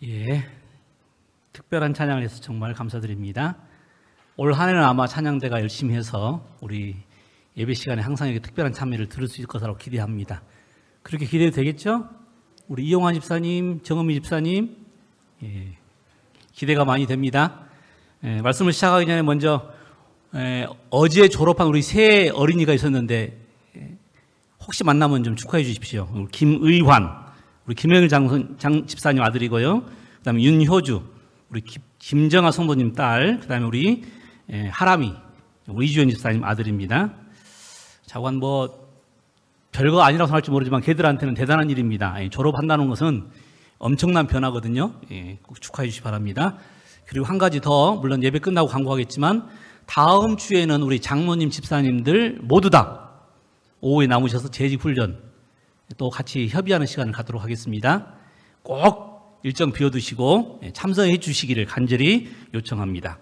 예, 특별한 찬양을 해서 정말 감사드립니다. 올 한 해는 아마 찬양대가 열심히 해서 우리 예배 시간에 항상 이렇게 특별한 참여를 들을 수 있을 것으로 기대합니다. 그렇게 기대도 되겠죠? 우리 이용환 집사님, 정은미 집사님, 기대가 많이 됩니다. 말씀을 시작하기 전에 먼저 어제 졸업한 우리 새 어린이가 있었는데 혹시 만나면 좀 축하해 주십시오. 김의환, 우리 김영일 장 집사님 아들이고요. 그 다음에 윤효주, 우리 김정아 성도님 딸, 그 다음에 우리 하람이, 우리 이주연 집사님 아들입니다. 자관 별거 아니라고 생각할지 모르지만 걔들한테는 대단한 일입니다. 졸업한다는 것은 엄청난 변화거든요. 꼭 축하해 주시기 바랍니다. 그리고 한 가지 더, 물론 예배 끝나고 광고하겠지만 다음 주에는 우리 장모님 집사님들 모두 다 오후에 남으셔서 재직훈련 또 같이 협의하는 시간을 갖도록 하겠습니다. 꼭 일정 비워두시고 참석해 주시기를 간절히 요청합니다.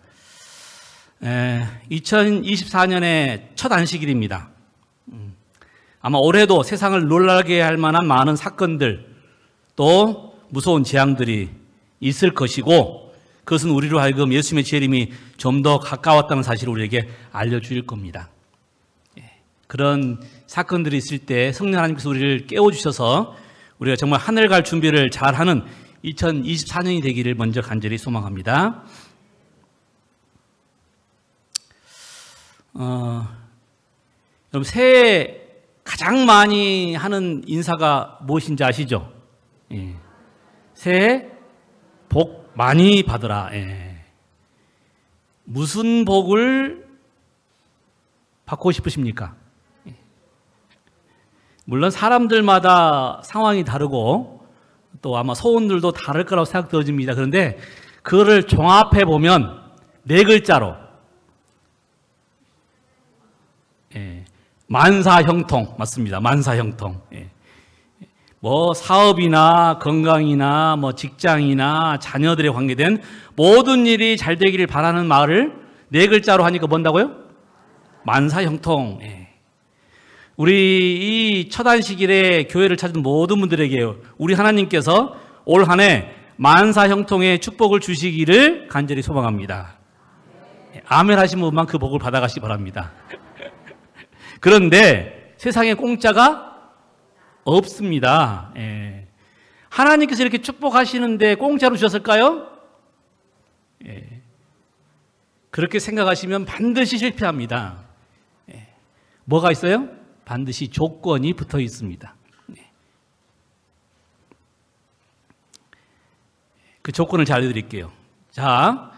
2024년의 첫 안식일입니다. 아마 올해도 세상을 놀라게 할 만한 많은 사건들 또 무서운 재앙들이 있을 것이고 그것은 우리로 하여금 예수님의 재림이 좀 더 가까웠다는 사실을 우리에게 알려주실 겁니다. 그런 사건들이 있을 때 성령 하나님께서 우리를 깨워주셔서 우리가 정말 하늘 갈 준비를 잘하는 2024년이 되기를 먼저 간절히 소망합니다. 여러분 새해 가장 많이 하는 인사가 무엇인지 아시죠? 새해 복 많이 받으라. 무슨 복을 받고 싶으십니까? 물론 사람들마다 상황이 다르고 또 아마 소원들도 다를 거라고 생각되어집니다. 그런데 그거를 종합해 보면 네 글자로 만사형통 맞습니다. 만사형통. 사업이나 건강이나 직장이나 자녀들에 관계된 모든 일이 잘 되기를 바라는 말을 네 글자로 하니까 뭔다고요? 만사형통. 우리 이 첫 안식일에 교회를 찾은 모든 분들에게 우리 하나님께서 올 한 해 만사형통의 축복을 주시기를 간절히 소망합니다. 아멘 하신 분만 그 복을 받아가시기 바랍니다. 그런데 세상에 공짜가 없습니다. 하나님께서 이렇게 축복하시는데 공짜로 주셨을까요? 그렇게 생각하시면 반드시 실패합니다. 뭐가 있어요? 반드시 조건이 붙어 있습니다. 그 조건을 잘 알려드릴게요. 자,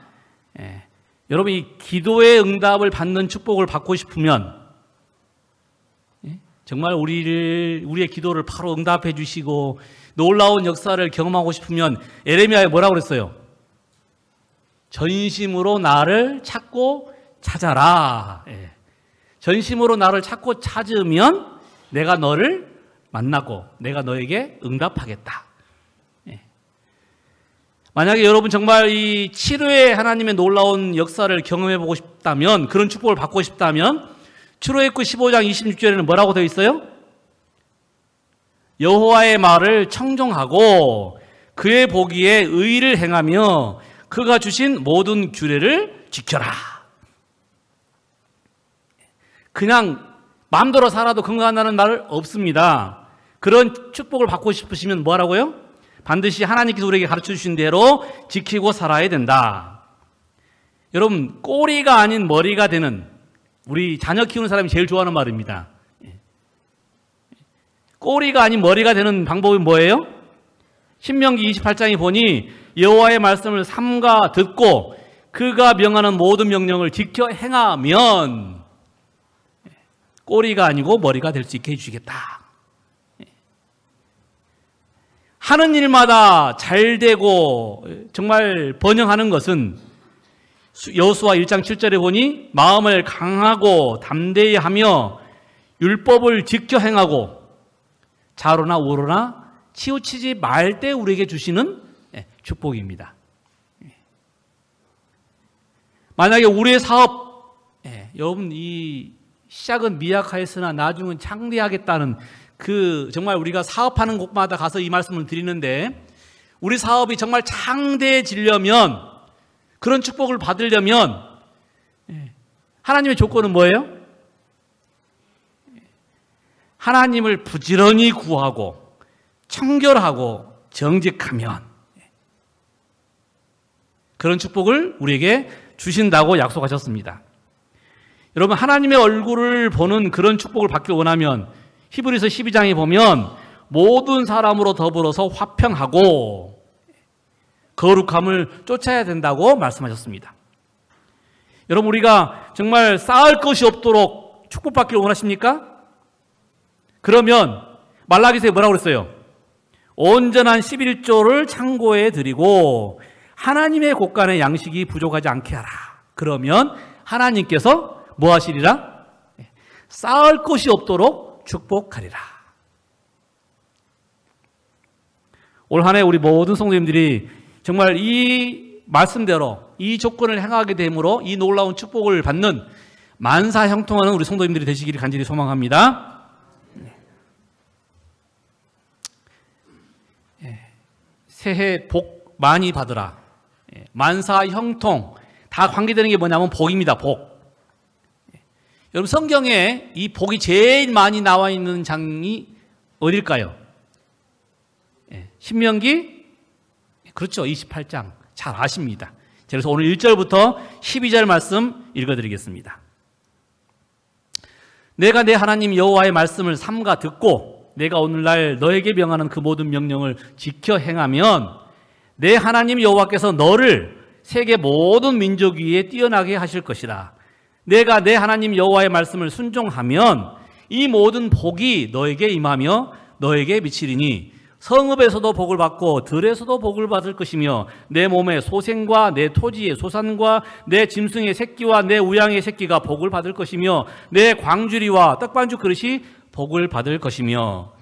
여러분 이 기도의 응답을 받는 축복을 받고 싶으면 정말 우리의 기도를 바로 응답해 주시고 놀라운 역사를 경험하고 싶으면 에레미야에 뭐라고 그랬어요? 전심으로 나를 찾고 찾아라. 전심으로 나를 찾고 찾으면 내가 너를 만나고 내가 너에게 응답하겠다. 만약에 여러분 정말 이 7회 하나님의 놀라운 역사를 경험해 보고 싶다면, 그런 축복을 받고 싶다면 출애굽기 15장 26절에는 뭐라고 되어 있어요? 여호와의 말을 청종하고 그의 보기에 의를 행하며 그가 주신 모든 규례를 지켜라. 그냥 마음대로 살아도 건강한다는 말 없습니다. 그런 축복을 받고 싶으시면 뭐하라고요? 반드시 하나님께서 우리에게 가르쳐 주신 대로 지키고 살아야 된다. 여러분 꼬리가 아닌 머리가 되는, 우리 자녀 키우는 사람이 제일 좋아하는 말입니다. 꼬리가 아닌 머리가 되는 방법이 뭐예요? 신명기 28장에 보니 여호와의 말씀을 삼가 듣고 그가 명하는 모든 명령을 지켜 행하면 꼬리가 아니고 머리가 될 수 있게 해주시겠다. 하는 일마다 잘 되고 정말 번영하는 것은 여호수아 1장 7절에 보니 마음을 강하고 담대히 하며 율법을 지켜 행하고 좌로나 우로나 치우치지 말 때 우리에게 주시는 축복입니다. 만약에 우리의 사업, 여러분 이 시작은 미약하였으나 나중은 창대하겠다는 정말 우리가 사업하는 곳마다 가서 이 말씀을 드리는데 우리 사업이 정말 장대해지려면, 그런 축복을 받으려면 하나님의 조건은 뭐예요? 하나님을 부지런히 구하고 청결하고 정직하면 그런 축복을 우리에게 주신다고 약속하셨습니다. 여러분, 하나님의 얼굴을 보는 그런 축복을 받길 원하면 히브리서 12장에 보면 모든 사람으로 더불어서 화평하고 거룩함을 쫓아야 된다고 말씀하셨습니다. 여러분, 우리가 정말 쌓을 것이 없도록 축복받기를 원하십니까? 그러면 말라기서에 뭐라고 그랬어요? 온전한 11조를 창고에 드리고 하나님의 곳간의 양식이 부족하지 않게 하라. 그러면 하나님께서 뭐 하시리라? 쌓을 것이 없도록 축복하리라. 올 한 해 우리 모든 성도님들이 정말 이 말씀대로 이 조건을 행하게 됨으로 이 놀라운 축복을 받는 만사 형통하는 우리 성도님들이 되시기를 간절히 소망합니다. 새해 복 많이 받으라. 만사 형통 다 관계되는 게 뭐냐면 복입니다. 복. 여러분, 성경에 이 복이 제일 많이 나와 있는 장이 어딜까요? 신명기? 그렇죠. 28장. 잘 아십니다. 그래서 오늘 1절부터 12절 말씀 읽어드리겠습니다. 내가 내 하나님 여호와의 말씀을 삼가 듣고 내가 오늘날 너에게 명하는 그 모든 명령을 지켜 행하면 내 하나님 여호와께서 너를 세계 모든 민족 위에 뛰어나게 하실 것이라. 내가 내 하나님 여호와의 말씀을 순종하면 이 모든 복이 너에게 임하며 너에게 미치리니 성읍에서도 복을 받고 들에서도 복을 받을 것이며 내 몸의 소생과 내 토지의 소산과 내 짐승의 새끼와 내 우양의 새끼가 복을 받을 것이며 내 광주리와 떡반죽 그릇이 복을 받을 것이며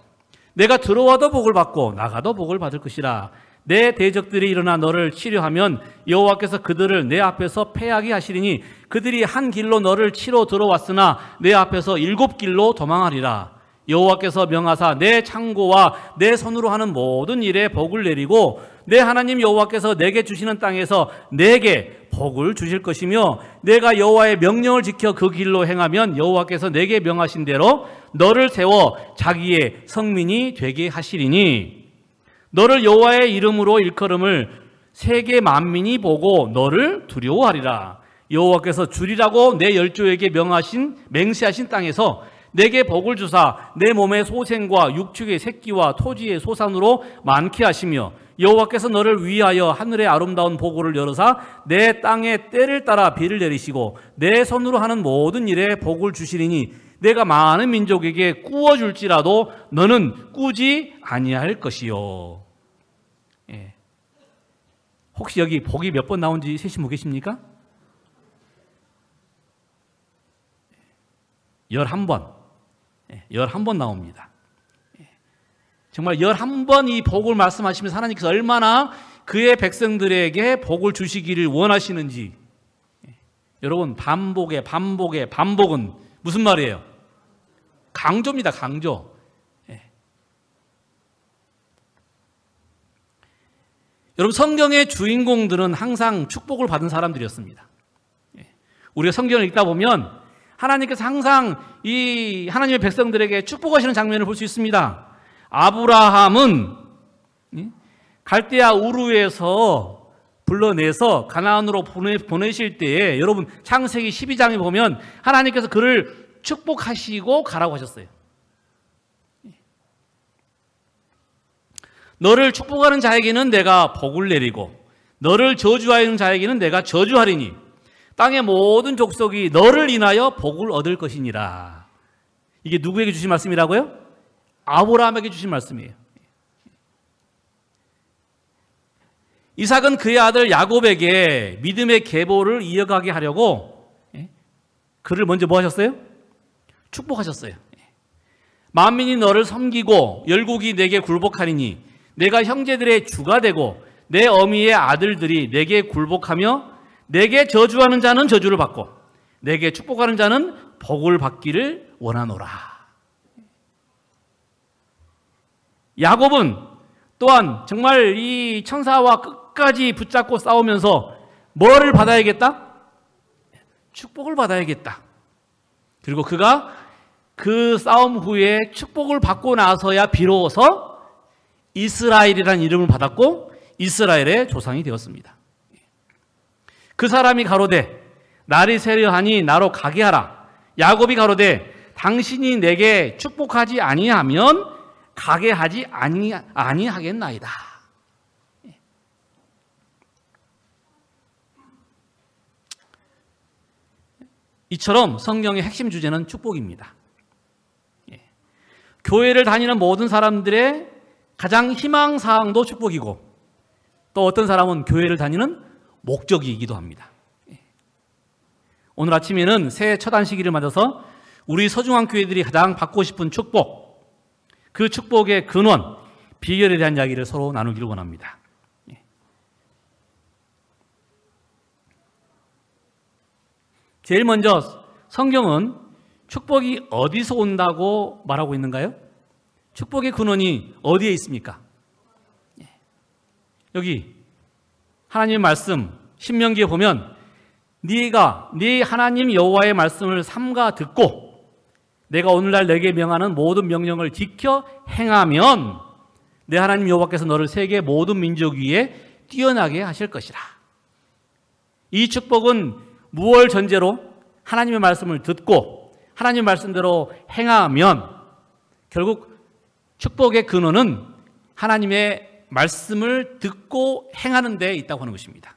내가 들어와도 복을 받고 나가도 복을 받을 것이라. 내 대적들이 일어나 너를 치려하면 여호와께서 그들을 내 앞에서 패하게 하시리니 그들이 한 길로 너를 치러 들어왔으나 내 앞에서 7길로 도망하리라. 여호와께서 명하사 내 창고와 내 손으로 하는 모든 일에 복을 내리고 내 하나님 여호와께서 내게 주시는 땅에서 내게 복을 주실 것이며 내가 여호와의 명령을 지켜 그 길로 행하면 여호와께서 내게 명하신 대로 너를 세워 자기의 성민이 되게 하시리니 너를 여호와의 이름으로 일컬음을 세계 만민이 보고 너를 두려워하리라. 여호와께서 주리라고 내 열조에게 맹세하신 땅에서 내게 복을 주사 내 몸의 소생과 육축의 새끼와 토지의 소산으로 많게 하시며 여호와께서 너를 위하여 하늘의 아름다운 보고를 열어사 내 땅에 때를 따라 비를 내리시고 내 손으로 하는 모든 일에 복을 주시리니 내가 많은 민족에게 꾸어줄지라도 너는 꾸지 아니할 것이요. 혹시 여기 복이 몇 번 나온지 세시모 계십니까? 11번. 11번 나옵니다. 정말 11번 이 복을 말씀하시면서 하나님께서 얼마나 그의 백성들에게 복을 주시기를 원하시는지. 여러분, 반복은 무슨 말이에요? 강조입니다. 강조. 여러분, 성경의 주인공들은 항상 축복을 받은 사람들이었습니다. 우리가 성경을 읽다 보면 하나님께서 항상 이 하나님의 백성들에게 축복하시는 장면을 볼 수 있습니다. 아브라함은 갈대아 우르에서 불러내서 가나안으로 보내실 때에 여러분 창세기 12장에 보면 하나님께서 그를 축복하시고 가라고 하셨어요. 너를 축복하는 자에게는 내가 복을 내리고 너를 저주하는 자에게는 내가 저주하리니 땅의 모든 족속이 너를 인하여 복을 얻을 것이니라. 이게 누구에게 주신 말씀이라고요? 아브라함에게 주신 말씀이에요. 이삭은 그의 아들 야곱에게 믿음의 계보를 이어가게 하려고 그를 먼저 뭐 하셨어요? 축복하셨어요. 만민이 너를 섬기고 열국이 내게 굴복하리니 내가 형제들의 주가 되고 내 어미의 아들들이 내게 굴복하며 내게 저주하는 자는 저주를 받고 내게 축복하는 자는 복을 받기를 원하노라. 야곱은 또한 정말 이 천사와 끝까지 붙잡고 싸우면서 뭐를 받아야겠다? 축복을 받아야겠다. 그리고 그가 그 싸움 후에 축복을 받고 나서야 비로소 이스라엘이라는 이름을 받았고 이스라엘의 조상이 되었습니다. 그 사람이 가로되 날이 새려하니 나로 가게 하라. 야곱이 가로되 당신이 내게 축복하지 아니하면 가게 하지 아니하겠나이다. 이처럼 성경의 핵심 주제는 축복입니다. 교회를 다니는 모든 사람들의 가장 희망사항도 축복이고 또 어떤 사람은 교회를 다니는 목적이기도 합니다. 오늘 아침에는 새해 첫 안식일을 맞아서 우리 서중앙 교회들이 가장 받고 싶은 축복, 그 축복의 근원, 비결에 대한 이야기를 서로 나누기를 원합니다. 제일 먼저 성경은 축복이 어디서 온다고 말하고 있는가요? 축복의 근원이 어디에 있습니까? 여기 하나님의 말씀 신명기에 보면 네가 네 하나님 여호와의 말씀을 삼가 듣고 내가 오늘날 내게 명하는 모든 명령을 지켜 행하면 내 하나님 여호와께서 너를 세계 모든 민족 위에 뛰어나게 하실 것이라. 이 축복은 무엇을 전제로 하나님의 말씀을 듣고 하나님의 말씀대로 행하면 결국 축복의 근원은 하나님의 말씀을 듣고 행하는 데 있다고 하는 것입니다.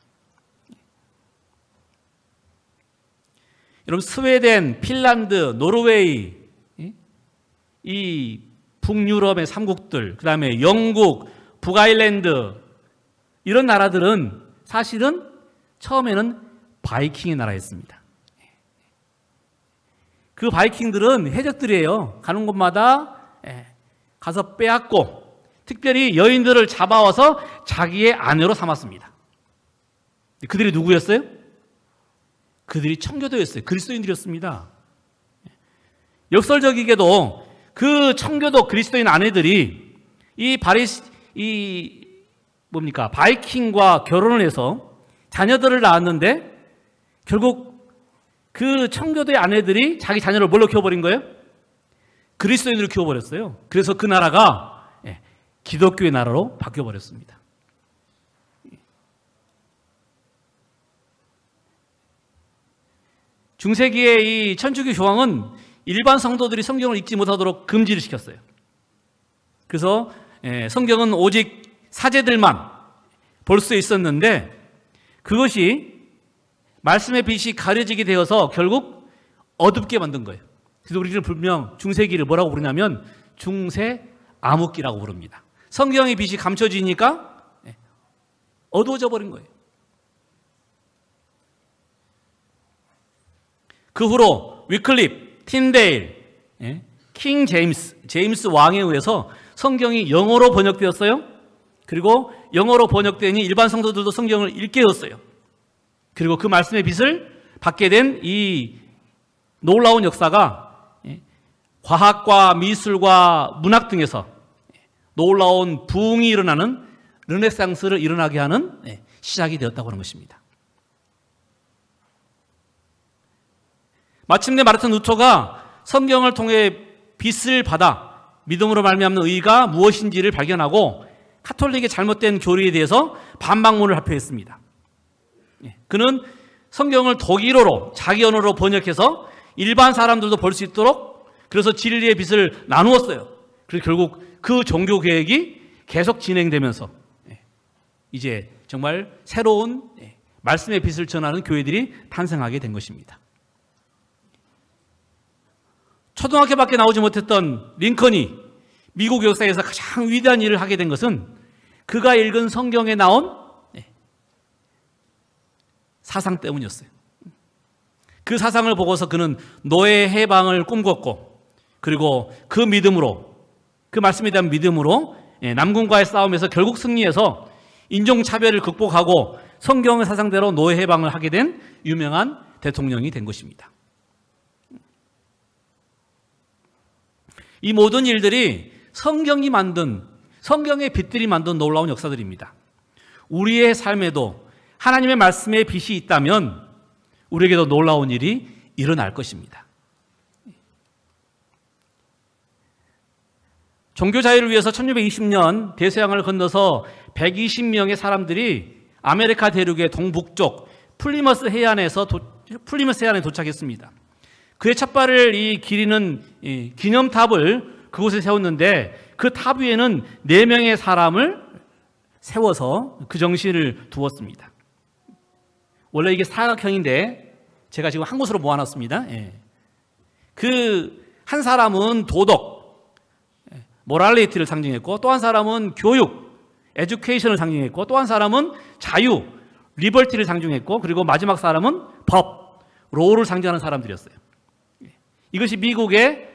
여러분 스웨덴, 핀란드, 노르웨이, 이 북유럽의 3국들, 그 다음에 영국, 북아일랜드 이런 나라들은 사실은 처음에는 바이킹의 나라였습니다. 그 바이킹들은 해적들이에요. 가는 곳마다 가서 빼앗고 특별히 여인들을 잡아와서 자기의 아내로 삼았습니다. 그들이 누구였어요? 그들이 청교도였어요. 그리스도인들이었습니다. 역설적이게도 그 청교도 그리스도인 아내들이 바이킹과 결혼을 해서 자녀들을 낳았는데 결국 그 청교도의 아내들이 자기 자녀를 뭘로 키워버린 거예요? 그리스도인으로 키워버렸어요. 그래서 그 나라가 기독교의 나라로 바뀌어버렸습니다. 중세기의 이 천주교 교황은 일반 성도들이 성경을 읽지 못하도록 금지를 시켰어요. 그래서 성경은 오직 사제들만 볼 수 있었는데 그것이 말씀의 빛이 가려지게 되어서 결국 어둡게 만든 거예요. 그래서 우리는 분명 중세기를 뭐라고 부르냐면 중세 암흑기라고 부릅니다. 성경의 빛이 감춰지니까 어두워져 버린 거예요. 그 후로 위클립, 틴데일, 킹 제임스 왕에 의해서 성경이 영어로 번역되었어요. 그리고 영어로 번역되니 일반 성도들도 성경을 읽게 되었어요. 그리고 그 말씀의 빛을 받게 된 이 놀라운 역사가 과학과 미술과 문학 등에서 놀라운 부흥이 일어나는 르네상스를 일어나게 하는 시작이 되었다고 하는 것입니다. 마침내 마르틴 루터가 성경을 통해 빛을 받아 믿음으로 말미암는 의가 무엇인지를 발견하고 카톨릭의 잘못된 교리에 대해서 반박문을 발표했습니다. 그는 성경을 독일어로 자기 언어로 번역해서 일반 사람들도 볼 수 있도록 그래서 진리의 빛을 나누었어요. 그래서 결국 그 종교 계획이 계속 진행되면서 이제 정말 새로운 말씀의 빛을 전하는 교회들이 탄생하게 된 것입니다. 초등학교밖에 나오지 못했던 링컨이 미국 역사에서 가장 위대한 일을 하게 된 것은 그가 읽은 성경에 나온 사상 때문이었어요. 그 사상을 보고서 그는 노예 해방을 꿈꿨고 그리고 그 믿음으로 그 말씀에 대한 믿음으로 남군과의 싸움에서 결국 승리해서 인종차별을 극복하고 성경의 사상대로 노예 해방을 하게 된 유명한 대통령이 된 것입니다. 이 모든 일들이 성경이 만든 성경의 빛들이 만든 놀라운 역사들입니다. 우리의 삶에도 하나님의 말씀에 빛이 있다면 우리에게도 놀라운 일이 일어날 것입니다. 종교 자유를 위해서 1620년 대서양을 건너서 120명의 사람들이 아메리카 대륙의 동북쪽 플리머스 해안에 도착했습니다. 그의 첫 발을 이 기리는 기념탑을 그곳에 세웠는데 그 탑 위에는 4명의 사람을 세워서 그 정신을 두었습니다. 원래 이게 사각형인데 제가 지금 한 곳으로 모아놨습니다. 그 한 사람은 도덕, 모랄리티를 상징했고, 또 한 사람은 교육, 에듀케이션을 상징했고, 또 한 사람은 자유, 리버티를 상징했고, 그리고 마지막 사람은 법, 로우를 상징하는 사람들이었어요. 이것이 미국의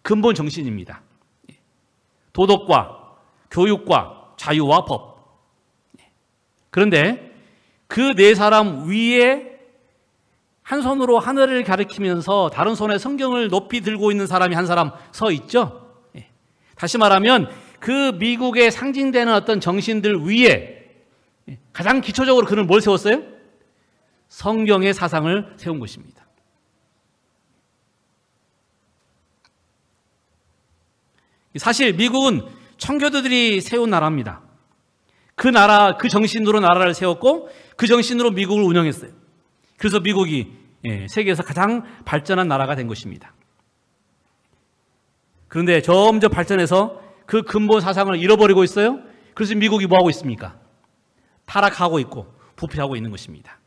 근본 정신입니다. 도덕과 교육과 자유와 법. 그런데 그 4사람 위에 한 손으로 하늘을 가리키면서 다른 손에 성경을 높이 들고 있는 사람이 한 사람 서 있죠. 다시 말하면 그 미국에 상징되는 어떤 정신들 위에 가장 기초적으로 그는 뭘 세웠어요? 성경의 사상을 세운 것입니다. 사실 미국은 청교도들이 세운 나라입니다. 그 나라, 그 정신으로 나라를 세웠고 그 정신으로 미국을 운영했어요. 그래서 미국이 세계에서 가장 발전한 나라가 된 것입니다. 그런데 점점 발전해서 그 근본 사상을 잃어버리고 있어요. 그래서 미국이 뭐하고 있습니까? 타락하고 있고 부패하고 있는 것입니다.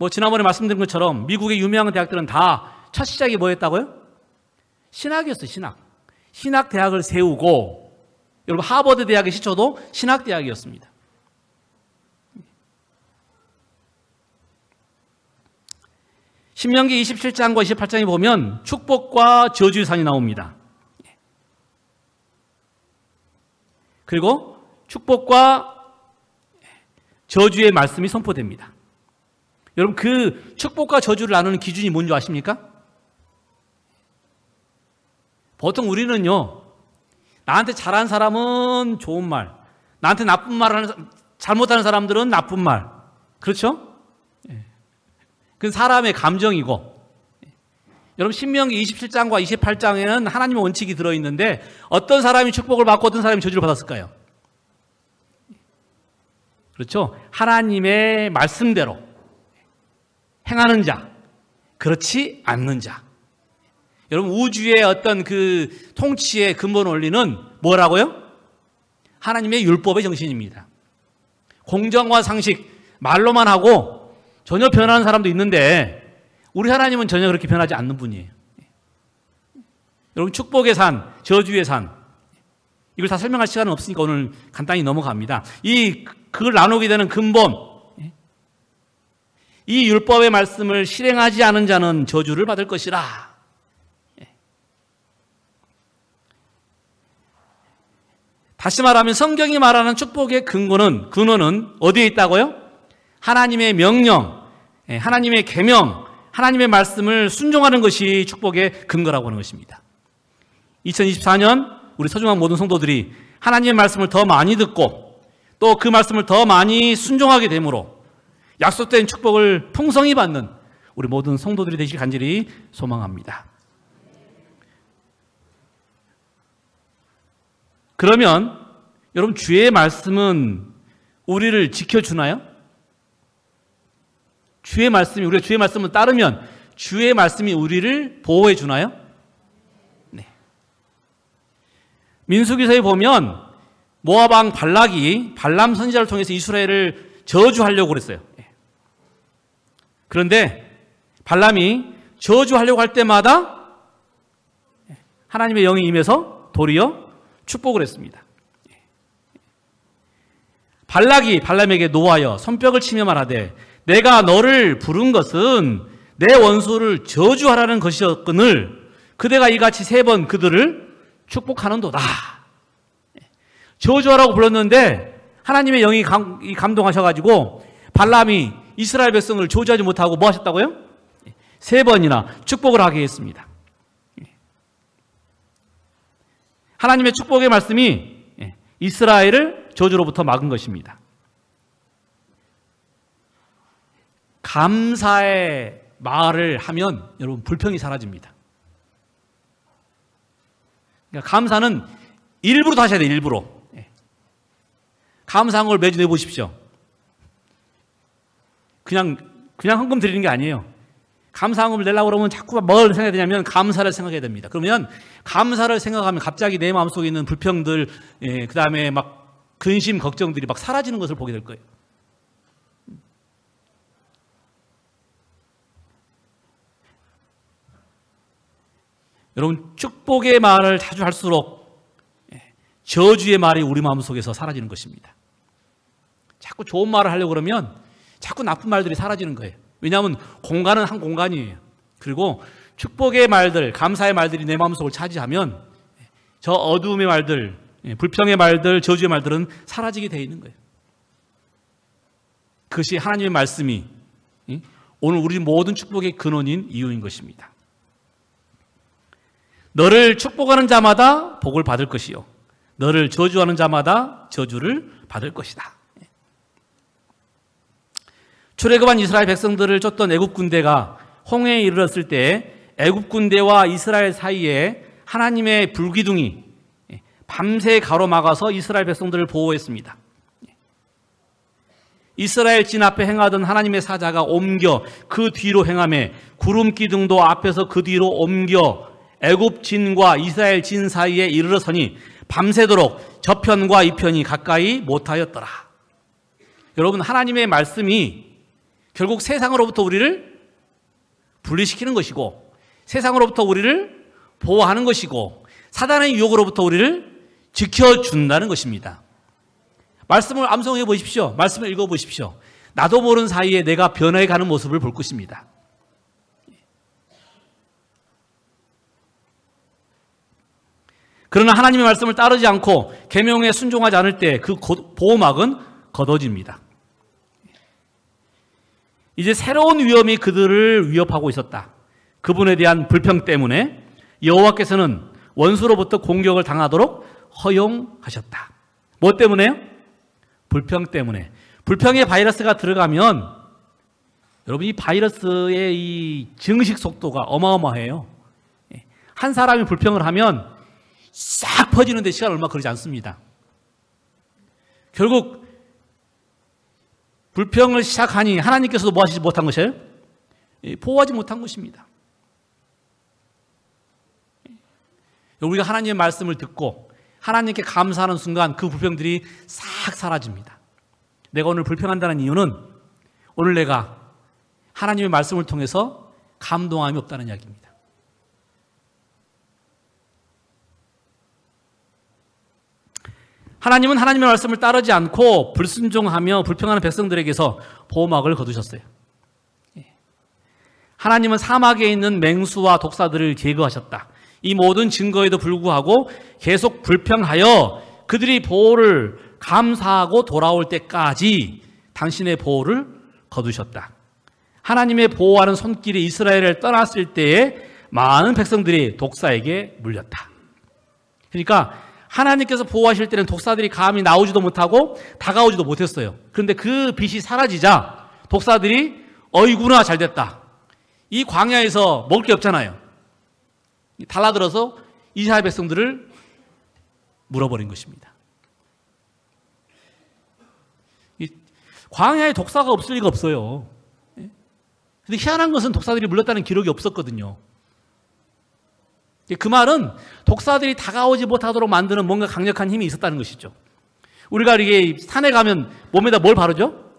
지난번에 말씀드린 것처럼 미국의 유명한 대학들은 다 첫 시작이 뭐였다고요? 신학이었어요. 신학대학을 세우고, 여러분 하버드 대학의 시초도 신학대학이었습니다. 신명기 27장과 28장에 보면 축복과 저주의 산이 나옵니다. 그리고 축복과 저주의 말씀이 선포됩니다. 여러분 그 축복과 저주를 나누는 기준이 뭔지 아십니까? 보통 우리는요, 나한테 잘한 사람은 좋은 말, 나한테 나쁜 말 하는, 잘못하는 사람들은 나쁜 말. 그렇죠? 그건 사람의 감정이고, 여러분 신명기 27장과 28장에는 하나님의 원칙이 들어있는데 어떤 사람이 축복을 받고 어떤 사람이 저주를 받았을까요? 그렇죠? 하나님의 말씀대로 행하는 자, 그렇지 않는 자. 여러분 우주의 어떤 그 통치의 근본 원리는 뭐라고요? 하나님의 율법의 정신입니다. 공정과 상식, 말로만 하고 전혀 변하는 사람도 있는데 우리 하나님은 전혀 그렇게 변하지 않는 분이에요. 여러분 축복의 산, 저주의 산, 이걸 다 설명할 시간은 없으니까 오늘 간단히 넘어갑니다. 그걸 나누게 되는 근본, 이 율법의 말씀을 실행하지 않은 자는 저주를 받을 것이라. 다시 말하면 성경이 말하는 축복의 근원은 어디에 있다고요? 하나님의 명령, 하나님의 계명, 하나님의 말씀을 순종하는 것이 축복의 근거라고 하는 것입니다. 2024년 우리 소중한 모든 성도들이 하나님의 말씀을 더 많이 듣고 또 그 말씀을 더 많이 순종하게 되므로 약속된 축복을 풍성히 받는 우리 모든 성도들이 되시길 간절히 소망합니다. 그러면 여러분 주의 말씀은 우리를 지켜주나요? 우리가 주의 말씀을 따르면 주의 말씀이 우리를 보호해 주나요? 네. 민수기서에 보면 모압 왕 발락이 발람 선지자를 통해서 이스라엘을 저주하려고 그랬어요. 그런데 발람이 저주하려고 할 때마다 하나님의 영이 임해서 도리어 축복을 했습니다. 발락이 발람에게 노하여 손뼉을 치며 말하되 내가 너를 부른 것은 내 원수를 저주하라는 것이었거늘 그대가 이같이 3번 그들을 축복하는도다. 저주하라고 불렀는데 하나님의 영이 감동하셔가지고 발람이 이스라엘 백성을 저주하지 못하고 뭐 하셨다고요? 3번이나 축복을 하게 했습니다. 하나님의 축복의 말씀이 이스라엘을 저주로부터 막은 것입니다. 감사의 말을 하면 여러분 불평이 사라집니다. 그러니까 감사는 일부러 하셔야 돼요. 일부러. 감사한 걸 매주 내보십시오. 그냥 헌금 드리는 게 아니에요. 감사한 걸 내려고 그러면 자꾸 뭘 생각해야 되냐면 감사를 생각해야 됩니다. 그러면 감사를 생각하면 갑자기 내 마음속에 있는 불평들, 그 다음에 막 근심, 걱정들이 막 사라지는 것을 보게 될 거예요. 여러분, 축복의 말을 자주 할수록 저주의 말이 우리 마음속에서 사라지는 것입니다. 자꾸 좋은 말을 하려고 그러면 자꾸 나쁜 말들이 사라지는 거예요. 왜냐하면 공간은 한 공간이에요. 그리고 축복의 말들, 감사의 말들이 내 마음속을 차지하면 저 어두움의 말들, 불평의 말들, 저주의 말들은 사라지게 되어 있는 거예요. 그것이 하나님의 말씀이 오늘 우리 모든 축복의 근원인 이유인 것입니다. 너를 축복하는 자마다 복을 받을 것이요 너를 저주하는 자마다 저주를 받을 것이다. 출애굽한 이스라엘 백성들을 쫓던 애굽 군대가 홍해에 이르렀을 때 애굽 군대와 이스라엘 사이에 하나님의 불기둥이 밤새 가로막아서 이스라엘 백성들을 보호했습니다. 이스라엘 진 앞에 행하던 하나님의 사자가 옮겨 그 뒤로 행하며 구름 기둥도 앞에서 그 뒤로 옮겨 애굽 진과 이스라엘 진 사이에 이르러서니 밤새도록 저편과 이편이 가까이 못하였더라. 여러분, 하나님의 말씀이 결국 세상으로부터 우리를 분리시키는 것이고 세상으로부터 우리를 보호하는 것이고 사단의 유혹으로부터 우리를 지켜준다는 것입니다. 말씀을 암송해 보십시오. 말씀을 읽어 보십시오. 나도 모르는 사이에 내가 변해가는 모습을 볼 것입니다. 그러나 하나님의 말씀을 따르지 않고 계명에 순종하지 않을 때 그 보호막은 걷어집니다. 이제 새로운 위험이 그들을 위협하고 있었다. 그분에 대한 불평 때문에 여호와께서는 원수로부터 공격을 당하도록 허용하셨다. 뭐 때문에요? 불평 때문에. 불평의 바이러스가 들어가면 여러분, 이 바이러스의 이 증식 속도가 어마어마해요. 한 사람이 불평을 하면 싹 퍼지는데 시간 얼마 걸리지 않습니다. 결국 불평을 시작하니 하나님께서도 뭐 하시지 못한 것이에요? 보호하지 못한 것입니다. 우리가 하나님의 말씀을 듣고 하나님께 감사하는 순간 그 불평들이 싹 사라집니다. 내가 오늘 불평한다는 이유는 오늘 내가 하나님의 말씀을 통해서 감동함이 없다는 이야기입니다. 하나님은 하나님의 말씀을 따르지 않고 불순종하며 불평하는 백성들에게서 보호막을 거두셨어요. 하나님은 사막에 있는 맹수와 독사들을 제거하셨다. 이 모든 증거에도 불구하고 계속 불평하여 그들이 보호를 감사하고 돌아올 때까지 당신의 보호를 거두셨다. 하나님의 보호하는 손길이 이스라엘을 떠났을 때에 많은 백성들이 독사에게 물렸다. 그러니까 하나님께서 보호하실 때는 독사들이 감히 나오지도 못하고 다가오지도 못했어요. 그런데 그 빛이 사라지자 독사들이 어이구나 잘됐다. 이 광야에서 먹을 게 없잖아요. 달라들어서 이스라엘 백성들을 물어버린 것입니다. 광야에 독사가 없을 리가 없어요. 근데 희한한 것은 독사들이 물렸다는 기록이 없었거든요. 그 말은 독사들이 다가오지 못하도록 만드는 뭔가 강력한 힘이 있었다는 것이죠. 우리가 이게 산에 가면 몸에다 뭘 바르죠?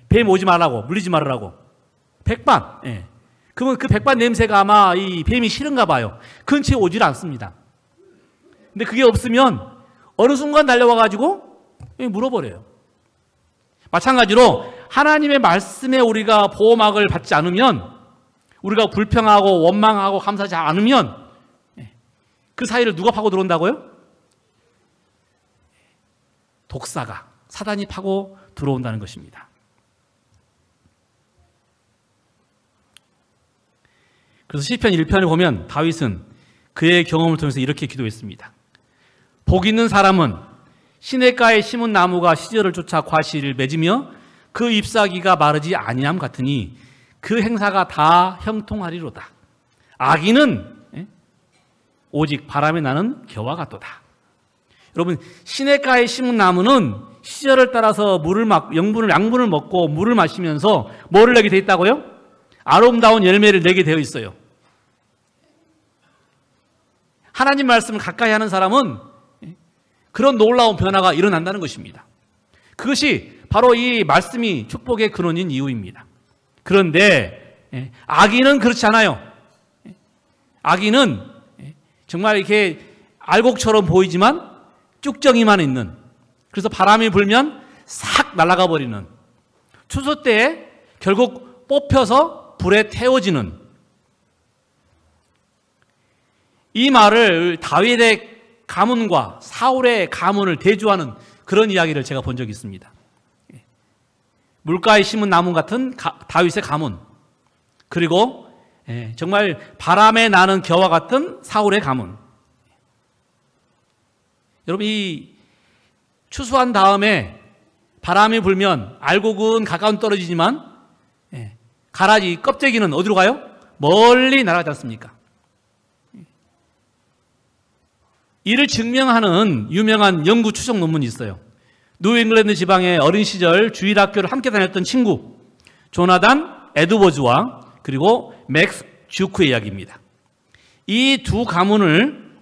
뱀 오지 말라고, 물리지 말라고. 백반. 그러면 그 백반 냄새가 아마 이 뱀이 싫은가 봐요. 근처에 오질 않습니다. 근데 그게 없으면 어느 순간 달려와가지고 물어버려요. 마찬가지로 하나님의 말씀에 우리가 보호막을 받지 않으면 우리가 불평하고 원망하고 감사하지 않으면 그 사이를 누가 파고 들어온다고요? 독사가, 사단이 파고 들어온다는 것입니다. 그래서 시편 1편에 보면 다윗은 그의 경험을 통해서 이렇게 기도했습니다. 복 있는 사람은 시냇가에 심은 나무가 시절을 쫓아 과실을 맺으며 그 잎사귀가 마르지 아니함 같으니 그 행사가 다 형통하리로다. 악인은 오직 바람에 나는 겨와 같도다. 여러분, 시냇가에 심은 나무는 시절을 따라서 양분을 먹고 물을 마시면서 뭐를 내게 되어 있다고요? 아름다운 열매를 내게 되어 있어요. 하나님 말씀을 가까이 하는 사람은 그런 놀라운 변화가 일어난다는 것입니다. 그것이 바로 이 말씀이 축복의 근원인 이유입니다. 그런데 악인은 그렇지 않아요. 악인은 정말 이렇게 알곡처럼 보이지만 쭉정이만 있는, 그래서 바람이 불면 싹 날아가 버리는, 추수 때에 결국 뽑혀서 불에 태워지는, 이 말을 다윗의 가문과 사울의 가문을 대조하는 그런 이야기를 제가 본 적이 있습니다. 물가에 심은 나무 같은 다윗의 가문, 그리고 정말 바람에 나는 겨와 같은 사울의 가문. 여러분, 이 추수한 다음에 바람이 불면 알곡은 가까운 떨어지지만 가라지 껍데기는 어디로 가요? 멀리 날아가지 않습니까? 이를 증명하는 유명한 연구 추적 논문이 있어요. 뉴잉글랜드 지방의 어린 시절 주일학교를 함께 다녔던 친구 조나단 에드워즈와 그리고 맥스 주크의 이야기입니다. 이 두 가문을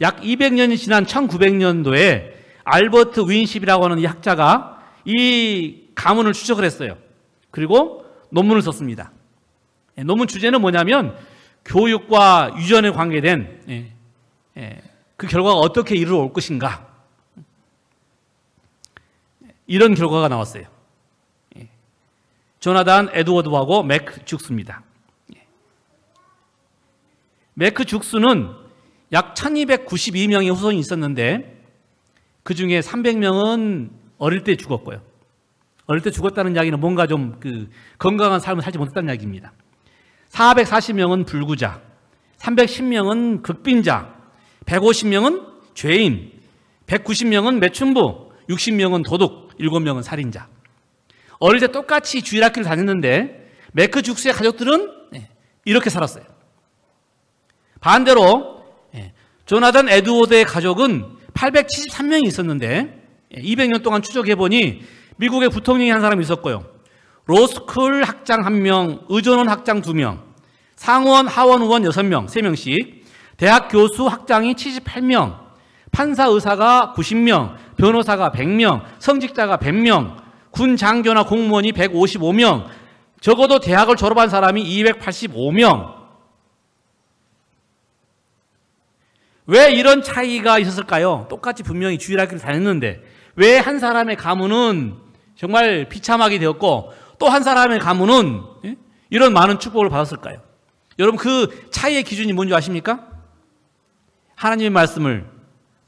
약 200년이 지난 1900년도에 알버트 윈십이라고 하는 이 학자가 이 가문을 추적을 했어요. 그리고 논문을 썼습니다. 논문 주제는 뭐냐면 교육과 유전에 관계된 그 결과가 어떻게 이르러 것인가, 이런 결과가 나왔어요. 조나단 에드워드하고 맥 죽스입니다. 맥 죽스는 약 1292명의 후손이 있었는데 그 중에 300명은 어릴 때 죽었고요. 어릴 때 죽었다는 이야기는 뭔가 좀 건강한 삶을 살지 못했다는 이야기입니다. 440명은 불구자, 310명은 극빈자, 150명은 죄인, 190명은 매춘부, 60명은 도둑, 7명은 살인자. 어릴 때 똑같이 주일학교를 다녔는데 매크 죽스의 가족들은 이렇게 살았어요. 반대로 조나단 에드워드의 가족은 873명이 있었는데 200년 동안 추적해보니 미국의 부통령이 한 사람이 있었고요. 로스쿨 학장 1명, 의전원 학장 2명, 상원, 하원 의원 6명, 3명씩, 대학 교수 학장이 78명, 판사 의사가 90명, 변호사가 100명, 성직자가 100명, 군 장교나 공무원이 155명, 적어도 대학을 졸업한 사람이 285명. 왜 이런 차이가 있었을까요? 똑같이 분명히 주일학교를 다녔는데 왜 한 사람의 가문은 정말 비참하게 되었고 또 한 사람의 가문은 이런 많은 축복을 받았을까요? 여러분, 그 차이의 기준이 뭔지 아십니까? 하나님의 말씀을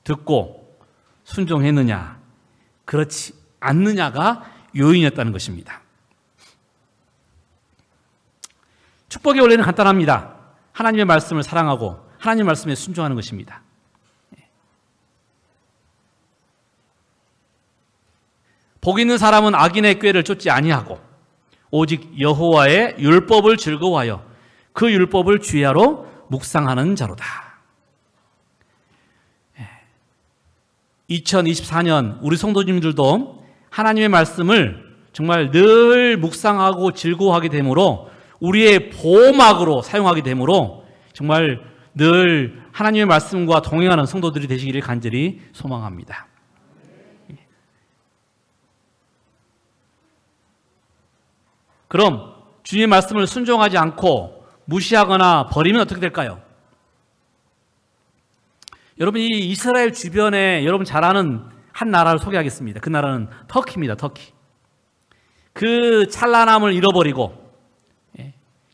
듣고 순종했느냐, 그렇지 않느냐가 요인이었다는 것입니다. 축복의 원리는 간단합니다. 하나님의 말씀을 사랑하고 하나님의 말씀에 순종하는 것입니다. 복 있는 사람은 악인의 꾀를 쫓지 아니하고 오직 여호와의 율법을 즐거워하여 그 율법을 주야로 묵상하는 자로다. 2024년 우리 성도님들도 하나님의 말씀을 정말 늘 묵상하고 즐거워하게 되므로 우리의 보호막으로 사용하게 되므로 정말 늘 하나님의 말씀과 동행하는 성도들이 되시기를 간절히 소망합니다. 그럼 주님의 말씀을 순종하지 않고 무시하거나 버리면 어떻게 될까요? 여러분, 이 이스라엘 주변에 여러분 잘 아는 한 나라를 소개하겠습니다. 그 나라는 터키입니다. 터키. 그 찬란함을 잃어버리고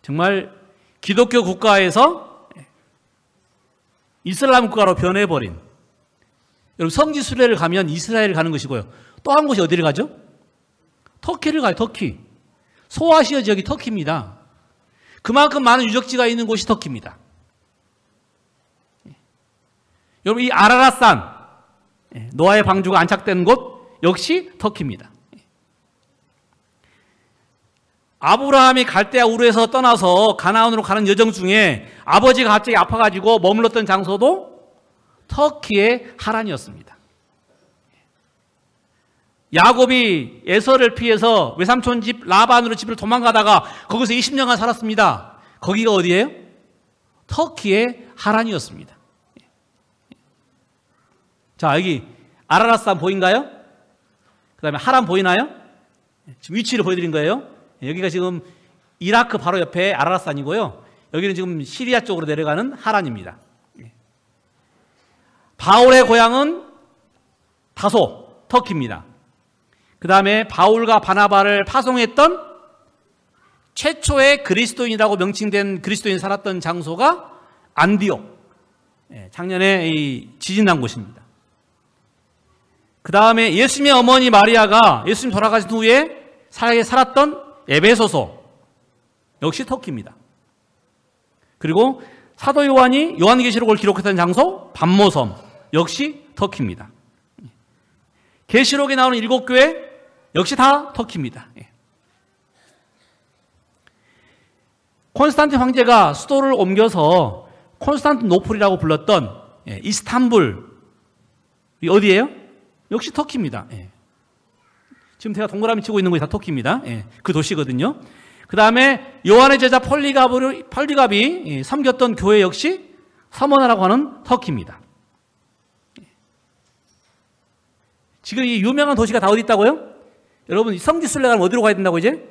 정말 기독교 국가에서 이슬람 국가로 변해버린, 여러분 성지 순례를 가면 이스라엘을 가는 것이고요. 또 한 곳이 어디를 가죠? 터키를 가요. 터키. 소아시아 지역이 터키입니다. 그만큼 많은 유적지가 있는 곳이 터키입니다. 여러분, 이 아라랏산, 노아의 방주가 안착된 곳 역시 터키입니다. 아브라함이 갈대아 우르에서 떠나서 가나안으로 가는 여정 중에 아버지가 갑자기 아파가지고 머물렀던 장소도 터키의 하란이었습니다. 야곱이 에서를 피해서 외삼촌 집 라반으로 집을 도망가다가 거기서 20년간 살았습니다. 거기가 어디예요? 터키의 하란이었습니다. 자, 여기 아라랏산 보인가요? 그 다음에 하란 보이나요? 지금 위치를 보여드린 거예요. 여기가 지금 이라크 바로 옆에 아라랏산이고요. 여기는 지금 시리아 쪽으로 내려가는 하란입니다. 바울의 고향은 다소, 터키입니다. 그 다음에 바울과 바나바를 파송했던 최초의 그리스도인이라고 명칭된 그리스도인이 살았던 장소가 안디옥, 작년에 지진 난 곳입니다. 그 다음에 예수님의 어머니 마리아가 예수님 돌아가신 후에 살았던 에베소서, 역시 터키입니다. 그리고 사도 요한이 요한계시록을 기록했던 장소 반모섬, 역시 터키입니다. 계시록에 나오는 7교회 역시 다 터키입니다. 콘스탄틴 황제가 수도를 옮겨서 콘스탄티노플이라고 불렀던 이스탄불, 어디예요? 역시 터키입니다. 지금 제가 동그라미 치고 있는 곳이 다 터키입니다. 그 도시거든요. 그 다음에 요한의 제자 폴리갑이 섬겼던 교회 역시 서머나라고 하는 터키입니다. 지금 이 유명한 도시가 다 어디 있다고요? 여러분, 성지순례 가면 어디로 가야 된다고 이제?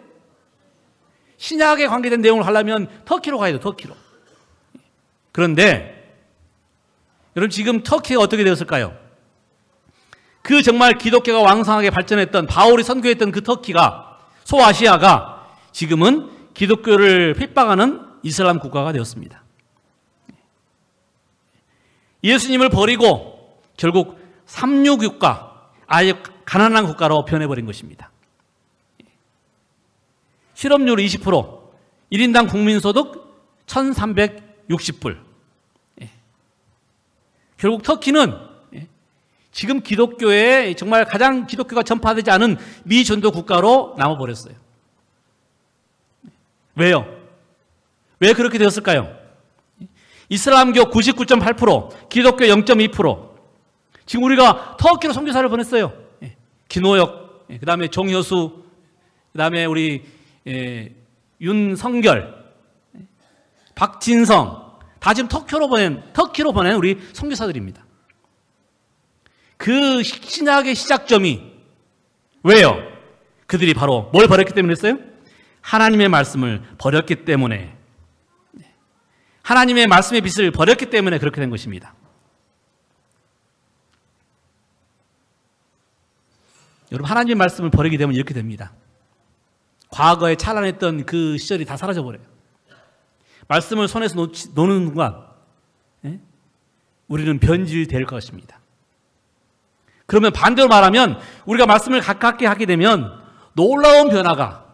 신약에 관계된 내용을 하려면 터키로 가야 돼요, 터키로. 그런데 여러분, 지금 터키가 어떻게 되었을까요? 그 정말 기독교가 왕성하게 발전했던 바울이 선교했던 그 터키가, 소아시아가 지금은 기독교를 핍박하는 이슬람 국가가 되었습니다. 예수님을 버리고 결국 삼류국가, 아예 가난한 국가로 변해버린 것입니다. 실업률 20%, 1인당 국민소득 1360불. 결국 터키는 지금 기독교에 정말 가장 기독교가 전파되지 않은 미전도 국가로 남아버렸어요. 왜요? 왜 그렇게 되었을까요? 이슬람교 99.8%, 기독교 0.2%. 지금 우리가 터키로 선교사를 보냈어요. 김호혁, 그 다음에 정효수, 그 다음에 우리 윤성결, 박진성, 다 지금 터키로 보낸 우리 선교사들입니다. 그 신약의 시작점이 왜요? 그들이 바로 뭘 버렸기 때문에 했어요? 하나님의 말씀을 버렸기 때문에, 하나님의 말씀의 빛을 버렸기 때문에 그렇게 된 것입니다. 여러분, 하나님의 말씀을 버리게 되면 이렇게 됩니다. 과거에 찬란했던 그 시절이 다 사라져버려요. 말씀을 손에서 놓는 순간 우리는 변질될 것입니다. 그러면 반대로 말하면 우리가 말씀을 가깝게 하게 되면 놀라운 변화가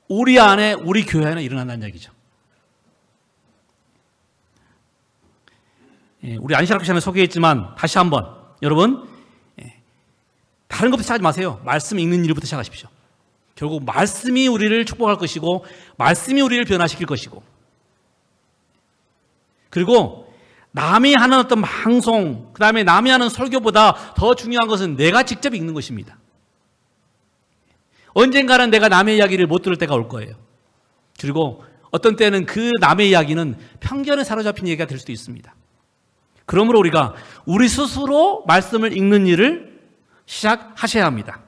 우리 안에, 우리 교회 안에 일어난다는 얘기죠. 우리 안시락 시간에 소개했지만 다시 한번 여러분, 다른 것부터 시작하지 마세요. 말씀 읽는 일부터 시작하십시오. 결국 말씀이 우리를 축복할 것이고 말씀이 우리를 변화시킬 것이고, 그리고 남이 하는 어떤 방송, 그 다음에 남이 하는 설교보다 더 중요한 것은 내가 직접 읽는 것입니다. 언젠가는 내가 남의 이야기를 못 들을 때가 올 거예요. 그리고 어떤 때는 그 남의 이야기는 편견에 사로잡힌 얘기가 될 수도 있습니다. 그러므로 우리가 우리 스스로 말씀을 읽는 일을 시작하셔야 합니다.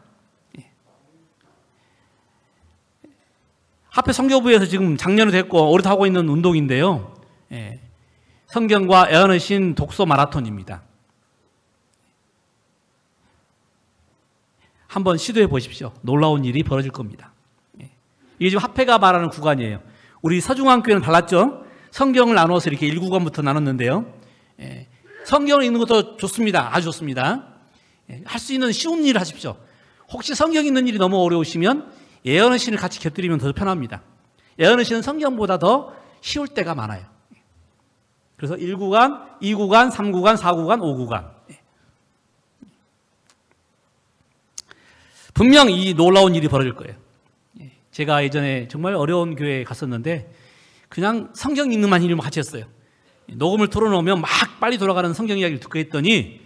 하필 성교부에서 지금 작년에 됐고 올해도 하고 있는 운동인데요. 성경과 애언의 독서 마라톤입니다. 한번 시도해 보십시오. 놀라운 일이 벌어질 겁니다. 이게 지금 합회가 말하는 구간이에요. 우리 서중앙교회는 달랐죠? 성경을 나눠서 이렇게 1구간부터 나눴는데요. 성경을 읽는 것도 좋습니다. 아주 좋습니다. 할 수 있는 쉬운 일을 하십시오. 혹시 성경 읽는 일이 너무 어려우시면 예언의 신을 같이 곁들이면 더 편합니다. 예언의 신은 성경보다 더 쉬울 때가 많아요. 그래서 1구간, 2구간, 3구간, 4구간, 5구간. 분명 이 놀라운 일이 벌어질 거예요. 제가 예전에 정말 어려운 교회에 갔었는데 그냥 성경 읽는 일만 같이 했어요. 녹음을 틀어놓으면 막 빨리 돌아가는 성경 이야기를 듣고 했더니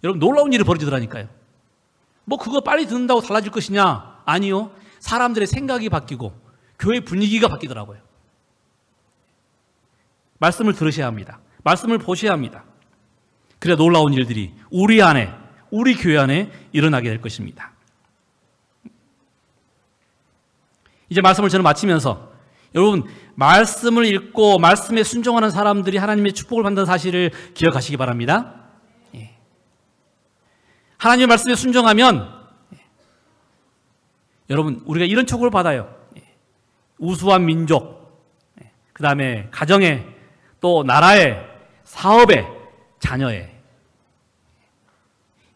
여러분 놀라운 일이 벌어지더라니까요. 뭐 그거 빨리 듣는다고 달라질 것이냐? 아니요. 사람들의 생각이 바뀌고 교회 분위기가 바뀌더라고요. 말씀을 들으셔야 합니다. 말씀을 보셔야 합니다. 그래야 놀라운 일들이 우리 안에, 우리 교회 안에 일어나게 될 것입니다. 이제 말씀을 저는 마치면서 여러분 말씀을 읽고 말씀에 순종하는 사람들이 하나님의 축복을 받는 사실을 기억하시기 바랍니다. 하나님의 말씀에 순종하면 여러분 우리가 이런 축복을 받아요. 우수한 민족, 그 다음에 가정에, 또 나라에, 사업에, 자녀에.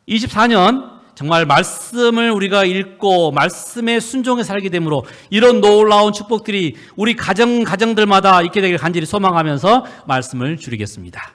24년 정말 말씀을 우리가 읽고 말씀에 순종해 살게 되므로 이런 놀라운 축복들이 우리 가정들마다 있게 되길 간절히 소망하면서 말씀을 줄이겠습니다.